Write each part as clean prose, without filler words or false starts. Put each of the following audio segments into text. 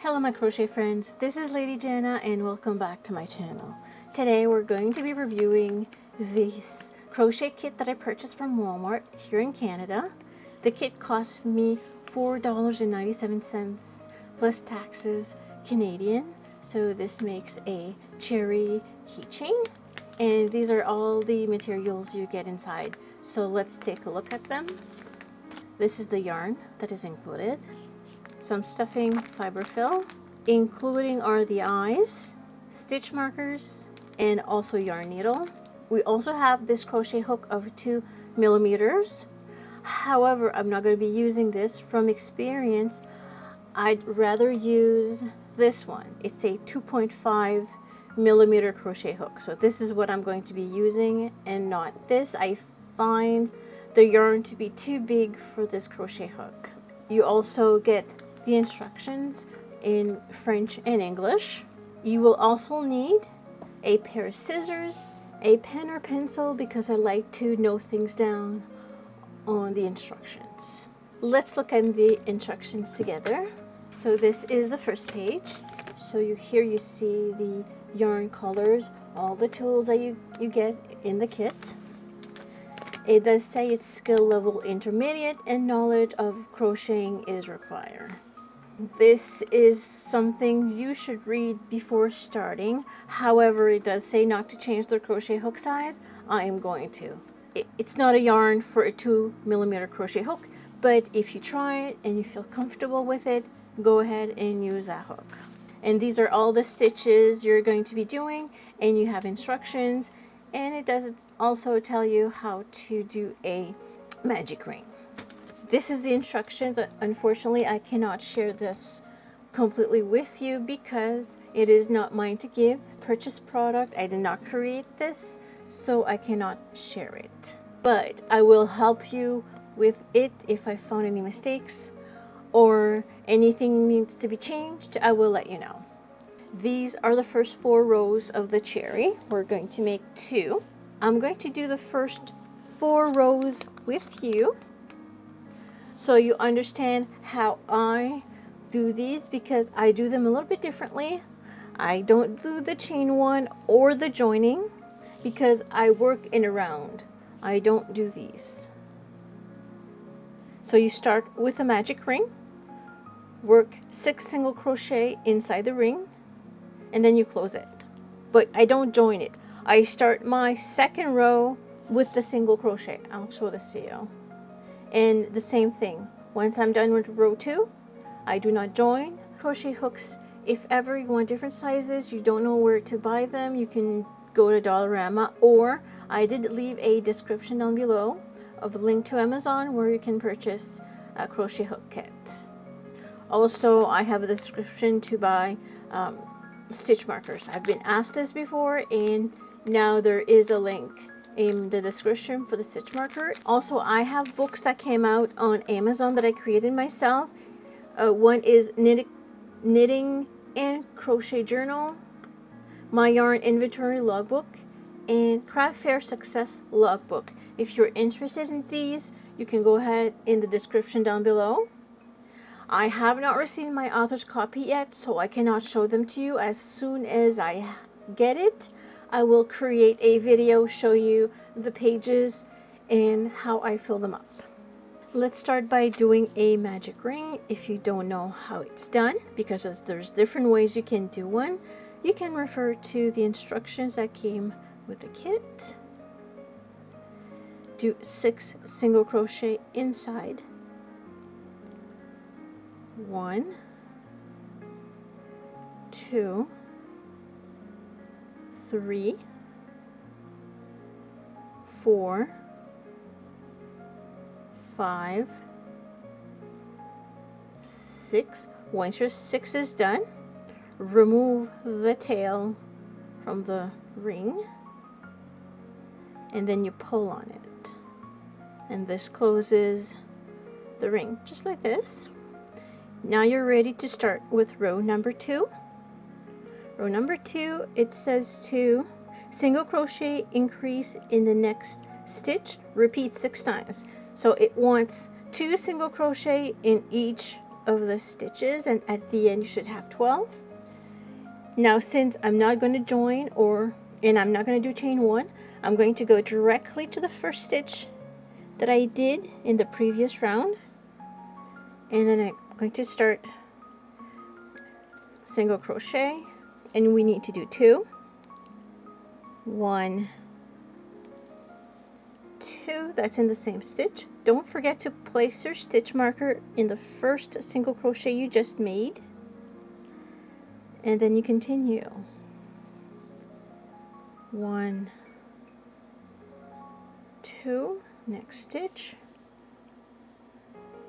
Hello my crochet friends, this is Lady Jana and welcome back to my channel. Today we're going to be reviewing this crochet kit that I purchased from Walmart here in Canada. The kit cost me $4.97 plus taxes Canadian, so this makes a cherry keychain, and these are all the materials you get inside. So let's take a look at them. This is the yarn that is included. Some stuffing fiberfill, including are the eyes, stitch markers, and also yarn needle. We also have this crochet hook of 2 millimeters. However, I'm not going to be using this. From experience, I'd rather use this one. It's a 2.5 millimeter crochet hook. So this is what I'm going to be using and not this. I find the yarn to be too big for this crochet hook. You also get the instructions in French and English. You will also need a pair of scissors, a pen or pencil because I like to note things down on the instructions. Let's look at the instructions together. So this is the first page. So here you see the yarn colors, all the tools that you get in the kit. It does say it's skill level intermediate and knowledge of crocheting is required. This is something you should read before starting. However, it does say not to change the crochet hook size. I am going to. It's not a yarn for a 2 millimeter crochet hook, but if you try it and you feel comfortable with it, go ahead and use that hook. And these are all the stitches you're going to be doing, and you have instructions, and it does also tell you how to do a magic ring. This is the instructions. Unfortunately, I cannot share this completely with you because it is not mine to give. Purchased product, I did not create this, so I cannot share it. But I will help you with it if I found any mistakes or anything needs to be changed. I will let you know. These are the first 4 rows of the cherry. We're going to make 2. I'm going to do the first 4 rows with you, so you understand how I do these, because I do them a little bit differently. I don't do the chain one or the joining because I work in a round. I don't do these. So you start with a magic ring, work 6 single crochet inside the ring, and then you close it. But I don't join it. I start my second row with the single crochet. I'll show this to you. And the same thing, once I'm done with row 2, I do not join. Crochet hooks, if ever you want different sizes, you don't know where to buy them, you can go to Dollarama, or I did leave a description down below of a link to Amazon where you can purchase a crochet hook kit. Also, I have a description to buy stitch markers. I've been asked this before, and now there is a link in the description for the stitch marker. Also, I have books that came out on Amazon that I created myself. One is knitting and crochet journal, my yarn inventory logbook, and craft fair success logbook. If you're interested in these, you can go ahead in the description down below. I have not received my author's copy yet, so I cannot show them to you. As soon as I get it, I will create a video, show you the pages and how I fill them up. Let's start by doing a magic ring. If you don't know how it's done, because there's different ways you can do one, you can refer to the instructions that came with the kit. Do 6 single crochet inside. 1, 2, 3, 4, 5, 6. Once your 6 is done, remove the tail from the ring, and then you pull on it, and this closes the ring just like this. Now you're ready to start with row number 2. Row number 2, it says to single crochet, increase in the next stitch, repeat 6 times. So it wants 2 single crochet in each of the stitches, and at the end you should have 12. Now since I'm not going to join and I'm not going to do chain 1, I'm going to go directly to the first stitch that I did in the previous round, and then I'm going to start single crochet, and we need to do 2, 1, 2, that's in the same stitch. Don't forget to place your stitch marker in the first single crochet you just made, and then you continue. 1, 2, next stitch,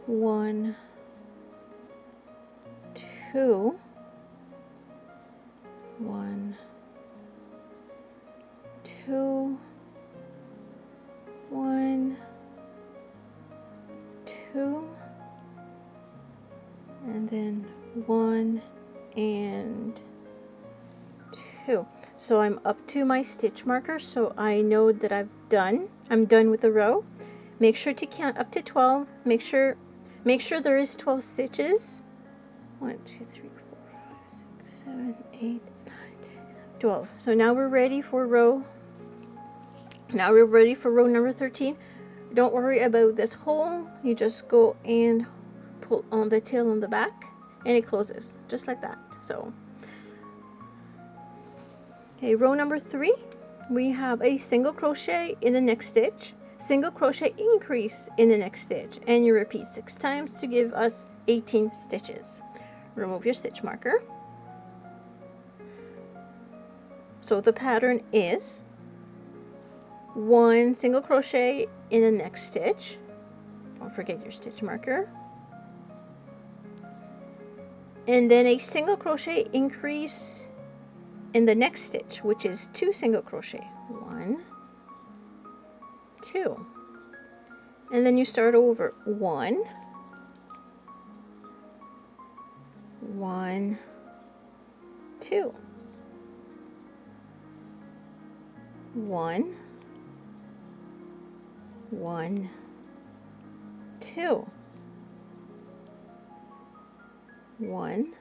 1, 2, 1, 2, 1, 2, and then 1 and 2. So I'm up to my stitch marker, so I know that I'm done with the row. Make sure to count up to 12. Make sure there is 12 stitches. 1, 2, 3, 4, 5, 6, 7, 8, 9, 10, 12. So now we're ready for row number 13. Don't worry about this hole. You just go and pull on the tail on the back, and it closes just like that. So okay, row number 3, we have a single crochet in the next stitch, single crochet increase in the next stitch, and you repeat 6 times to give us 18 stitches. Remove your stitch marker. So the pattern is 1 single crochet in the next stitch. Don't forget your stitch marker. And then a single crochet increase in the next stitch, which is 2 single crochet. 1, 2. And then you start over. 1, 1, 2. 1, 1, 2. 1,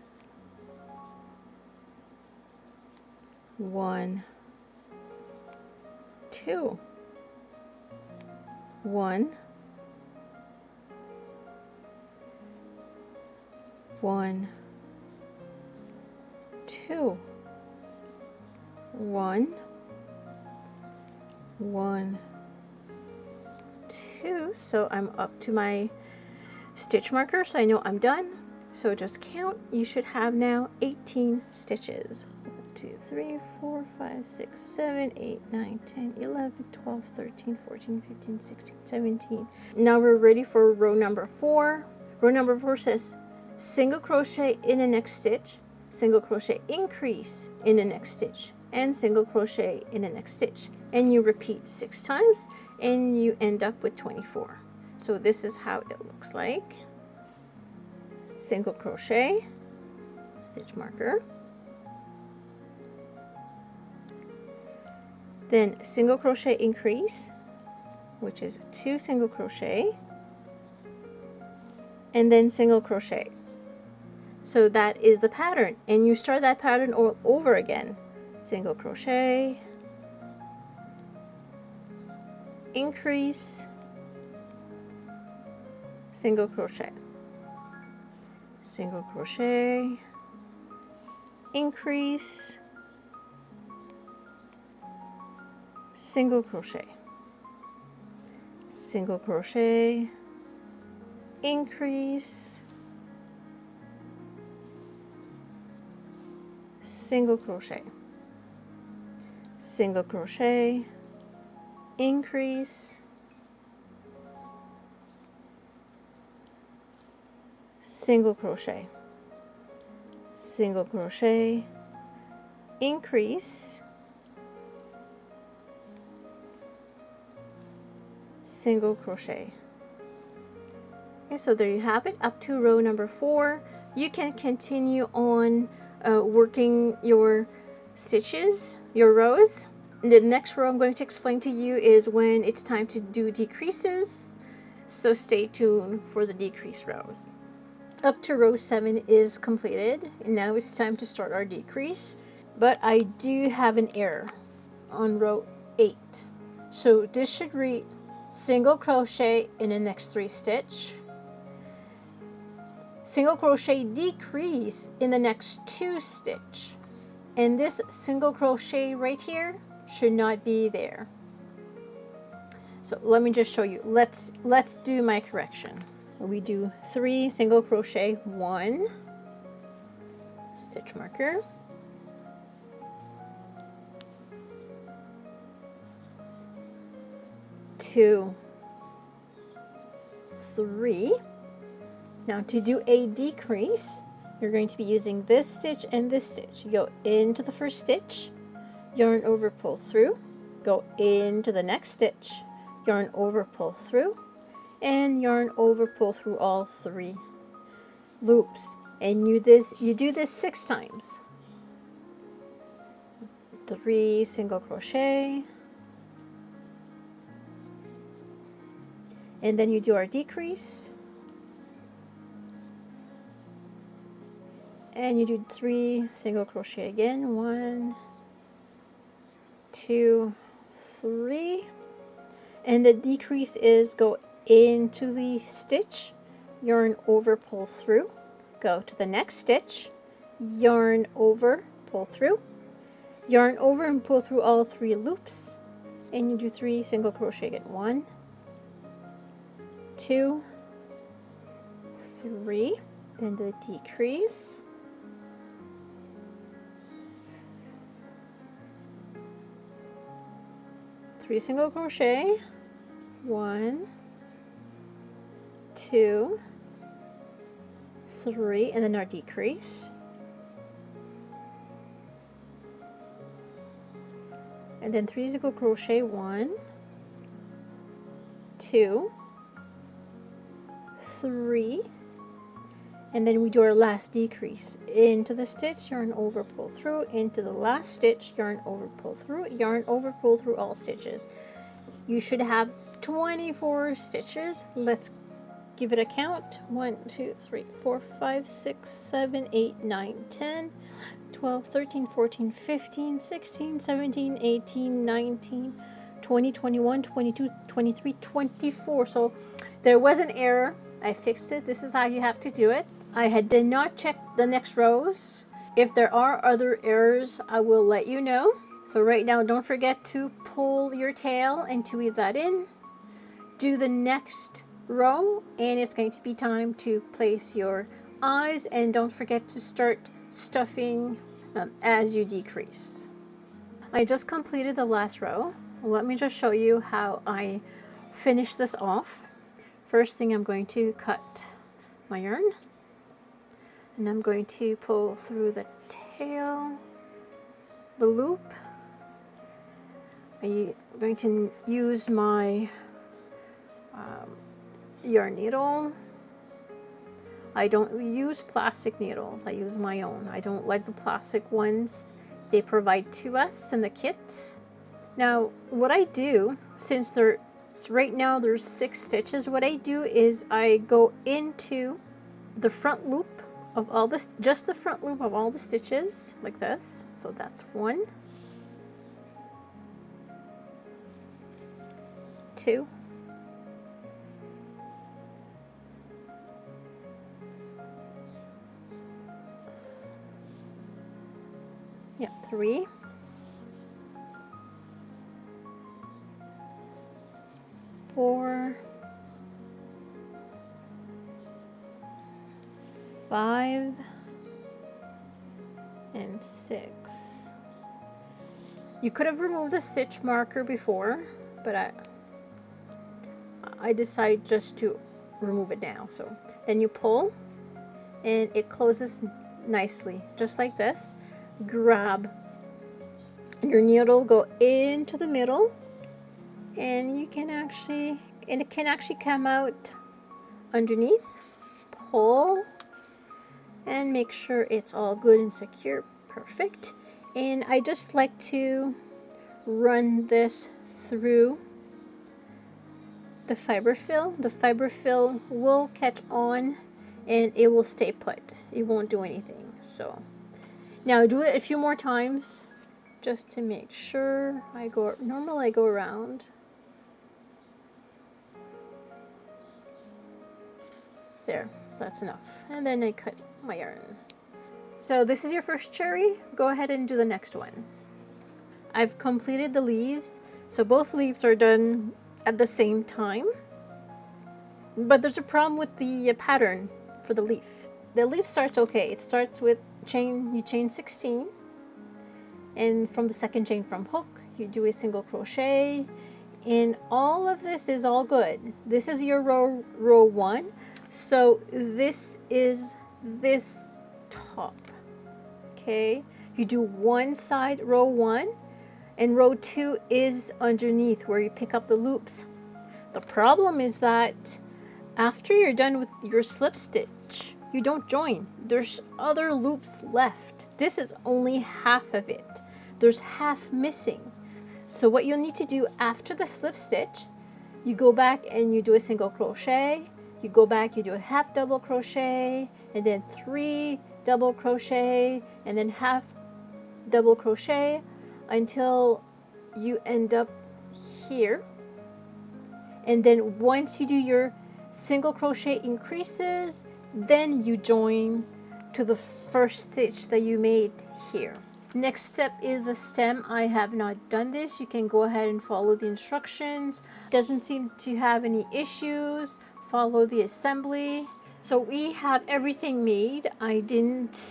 1, 2. 1, 1, 2. 1, 1, 2. So I'm up to my stitch marker, so I know I'm done. So just count. You should have now 18 stitches. 1, 2, 3, 4, 5, 6, 7, 8, 9, 10, 11, 12, 13, 14, 15, 16, 17. Now we're ready for row number 4. Row number 4 says single crochet in the next stitch, single crochet increase in the next stitch, and single crochet in the next stitch. And you repeat 6 times, and you end up with 24. So this is how it looks like. Single crochet, stitch marker, then single crochet increase, which is 2 single crochet, and then single crochet. So that is the pattern, and you start that pattern all over again. Single crochet, increase, single crochet, single crochet, increase, single crochet, single crochet, increase, single crochet, single crochet, increase, single crochet, single crochet, increase, single crochet. Okay, so there you have it, up to row number 4. You can continue on working your stitches, your rows. And the next row I'm going to explain to you is when it's time to do decreases, so stay tuned for the decrease rows. up to row 7 is completed, and now it's time to start our decrease. But I do have an error on row 8. So this should read single crochet in the next 3 stitch, single crochet decrease in the next 2 stitch, and this single crochet right here should not be there. So let me just show you. Let's do my correction. So we do 3 single crochet, 1 stitch marker, 2, 3. Now to do a decrease, you're going to be using this stitch and this stitch. You go into the first stitch, yarn over, pull through, go into the next stitch, yarn over, pull through, and yarn over, pull through all 3 loops. And you do this 6 times. 3 single crochet, and then you do our decrease, and you do 3 single crochet again, 1, 2, 3, and the decrease is go into the stitch, yarn over, pull through, go to the next stitch, yarn over, pull through, yarn over and pull through all 3 loops, and you do 3 single crochet again, 1, 2, 3, then the decrease, three single crochet, 1, 2, 3, and then our decrease, and then 3 single crochet, 1, 2, 3, and then we do our last decrease into the stitch, yarn over, pull through, into the last stitch, yarn over, pull through, yarn over, pull through all stitches. You should have 24 stitches. Let's give it a count. 1, 2, 3, 4, 5, 6, 7, 8, 9, 10, 12, 13, 14, 15, 16, 17, 18, 19, 20, 21, 22, 23, 24. So there was an error. I fixed it. This is how you have to do it. Did not check the next rows. If there are other errors, I will let you know. So right now, don't forget to pull your tail and to weave that in. Do the next row, and it's going to be time to place your eyes, and don't forget to start stuffing as you decrease. I just completed the last row. Let me just show you how I finish this off. First thing, I'm going to cut my yarn, and I'm going to pull through the tail, the loop. I'm going to use my yarn needle. I don't use plastic needles. I use my own. I don't like the plastic ones they provide to us in the kit. Now, what I do, since right now there's 6 stitches, what I do is I go into the front loop of all this, just the front loop of all the stitches, like this. So that's 1, 2, 3, 4, 5, and 6. You could have removed the stitch marker before, but I decided just to remove it now. So then you pull, and it closes nicely, just like this. Grab your needle, go into the middle, and it can actually come out underneath. Pull and make sure it's all good and secure. Perfect. And I just like to run this through the fiber fill. The fiber fill will catch on and it will stay put. It won't do anything. So now do it a few more times just to make sure. Normally I go around. There, that's enough. And then I cut my yarn. So this is your first cherry. Go ahead and do the next one. I've completed the leaves. So both leaves are done at the same time. But there's a problem with the pattern for the leaf. The leaf starts okay. It starts with you chain 16. And from the second chain from hook, you do a single crochet. And all of this is all good. This is your row 1. So this is this top. Okay, you do one side, row 1, and row 2 is underneath where you pick up the loops. The problem is that after you're done with your slip stitch, you don't join. There's other loops left. This is only half of it. There's half missing. So what you'll need to do after the slip stitch, you go back and you do a single crochet, you go back, you do a half double crochet, and then 3 double crochet, and then half double crochet until you end up here. And then once you do your single crochet increases, then you join to the first stitch that you made here. Next step is the stem. I have not done this. You can go ahead and follow the instructions. Doesn't seem to have any issues. Follow the assembly. So we have everything made. I didn't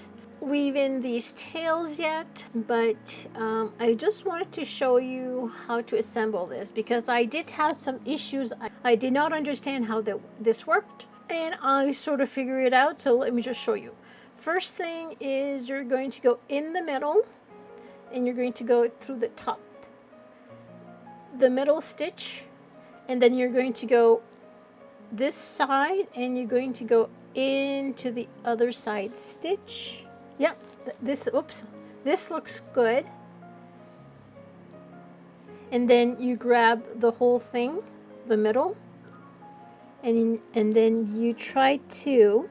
weave in these tails yet, but I just wanted to show you how to assemble this because I did have some issues. I did not understand how this worked, and I sort of figured it out. So let me just show you. First thing is you're going to go in the middle, and you're going to go through the top, the middle stitch, and then you're going to go this side, and you're going to go into the other side stitch. Yep, this looks good. And then you grab the whole thing, the middle, and then you try to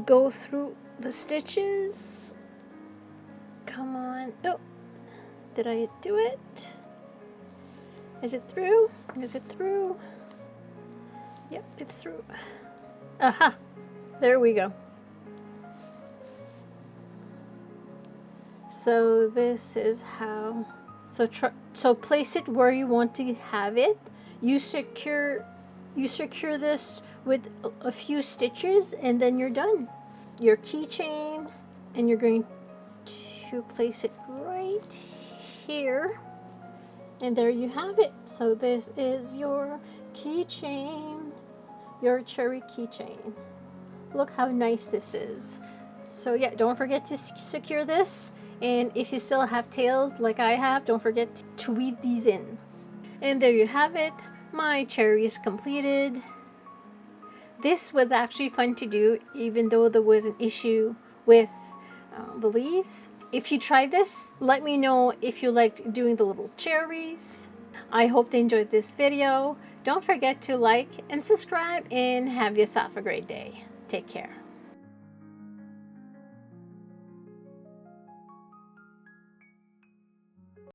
go through the stitches. Come on. Oh, did I do it? Is it through? Is it through? Yep, it's through. Aha! There we go. So this is how. So place it where you want to have it. You secure this with a few stitches, and then you're done. Your keychain, and you're going to place it right here. And there you have it. So this is your keychain, your cherry keychain. Look how nice this is. So yeah, don't forget to secure this. And if you still have tails like I have, don't forget to weave these in. And there you have it. My cherry is completed. This was actually fun to do, even though there was an issue with the leaves. If you try this, let me know if you liked doing the little cherries. I hope they enjoyed this video. Don't forget to like and subscribe, and have yourself a great day. Take care.